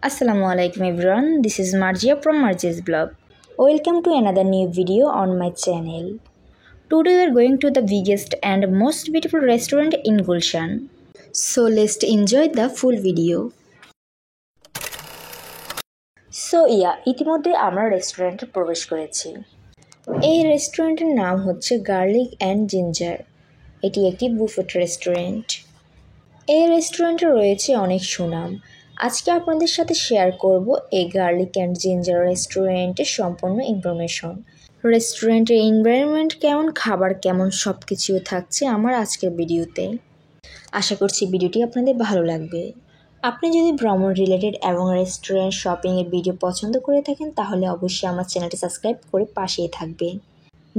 Assalamualaikum everyone, this is Marjia from Marjia's blog. Welcome to another new video on my channel. Today we are going to the biggest and most beautiful restaurant in Gulshan. So let's enjoy the full video. ইতিমধ্যে আমরা রেস্টুরেন্টে প্রবেশ করেছি। এই রেস্টুরেন্টের নাম হচ্ছে garlic and ginger. এটি একটি বুফেট রেস্টুরেন্ট। এই রেস্টুরেন্টে রয়েছে অনেক সুনাম। আজকে আপনাদের সাথে শেয়ার করব এই গার্লিক অ্যান্ড জিঞ্জার রেস্টুরেন্টের সম্পূর্ণ ইনফরমেশন। রেস্টুরেন্টের এনভায়রনমেন্ট কেমন, খাবার কেমন, সব কিছুই থাকছে আমার আজকের ভিডিওতে। আশা করছি ভিডিওটি আপনাদের ভালো লাগবে। আপনি যদি ভ্রমণ রিলেটেড এবং রেস্টুরেন্ট শপিংয়ের ভিডিও পছন্দ করে থাকেন তাহলে অবশ্যই আমার চ্যানেলটি সাবস্ক্রাইব করে পাশেই থাকবেন।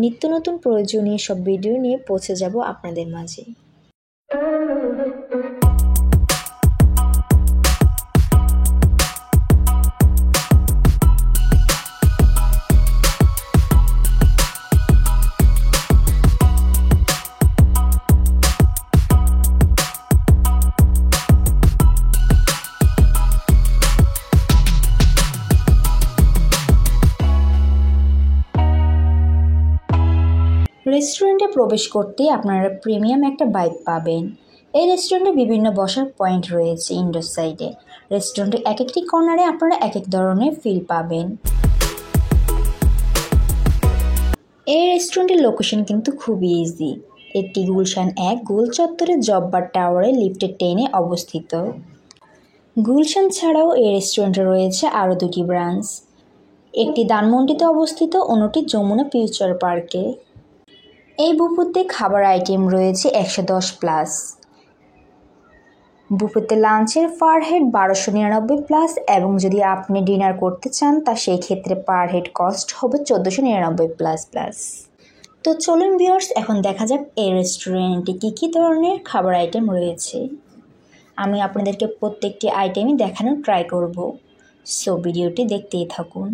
নিত্য নতুন প্রয়োজনীয় সব ভিডিও নিয়ে পৌঁছে যাব আপনাদের মাঝে। রেস্টুরেন্টে প্রবেশ করতে আপনারা প্রিমিয়াম একটা ভাইব পাবেন। এই রেস্টুরেন্টে বিভিন্ন বসার পয়েন্ট রয়েছে ইনডোর সাইডে। রেস্টুরেন্টের এক একটি কর্নারে আপনারা এক এক ধরনের ফিল পাবেন। এই রেস্টুরেন্টের লোকেশন কিন্তু খুবই ইজি। এটি গুলশান ১ গোল চত্বরের জব্বার টাওয়ারে লিফটের 10-এ অবস্থিত। গুলশান ছাড়াও এই রেস্টুরেন্টে রয়েছে আরও দুটি ব্রাঞ্চ। একটি ধানমন্ডিতে অবস্থিত, অন্যটি যমুনা ফিউচার পার্কে। এই বুফেতে খাবার আইটেম রয়েছে 110+। বুফেতে লাঞ্চের পার হেড 1299+ এবং যদি আপনি ডিনার করতে চান তা সেই ক্ষেত্রে পার হেড কস্ট হবে 1499++। তো চলুন ভিউয়ার্স, এখন দেখা যাক এই রেস্টুরেন্টে কী ধরনের খাবার আইটেম রয়েছে। আমি আপনাদেরকে প্রত্যেকটি আইটেমই দেখানোর ট্রাই করব। সো ভিডিওটি দেখতেই থাকুন।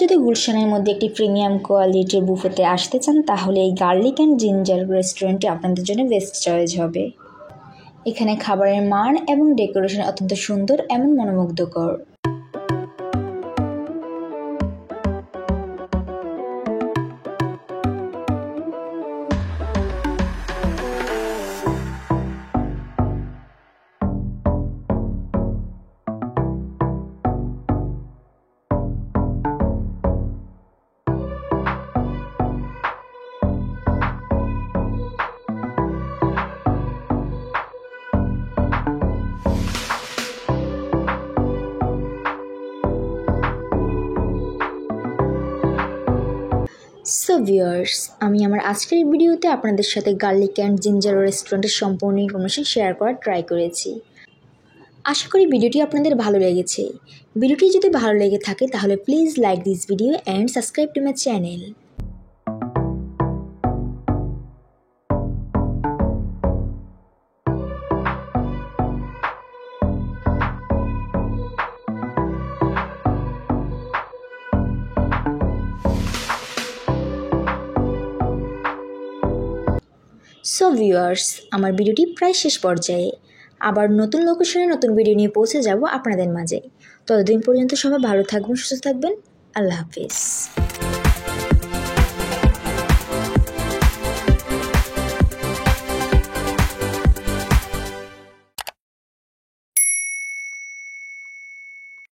যদি গুলশানের মধ্যে একটি প্রিমিয়াম কোয়ালিটির বুফেতে আসতে চান তাহলে এই গার্লিক অ্যান্ড জিঞ্জার রেস্টুরেন্টটি আপনাদের জন্য বেস্ট চয়েস হবে। এখানে খাবারের মান এবং ডেকোরেশন অত্যন্ত সুন্দর এবং মনোমুগ্ধকর। সো ভিউয়ার্স, আমি আমার আজকের ভিডিওতে আপনাদের সাথে গার্লিক অ্যান্ড জিঞ্জার রেস্টুরেন্টের সম্পূর্ণ ইনফরমেশন শেয়ার করার ট্রাই করেছি। আশা করি ভিডিওটি আপনাদের ভালো লেগেছে। ভিডিওটি যদি ভালো লেগে থাকে তাহলে please like this video and subscribe to my channel. So viewers, আমার ভিডিওটি প্রায় শেষ পর্যায়ে। আবার নতুন লোকেশনে নতুন ভিডিও নিয়ে পৌঁছে যাব আপনাদের মাঝে। ততদিন পর্যন্ত সবাই ভালো থাকবেন, সুস্থ থাকবেন। আল্লাহ হাফিজ।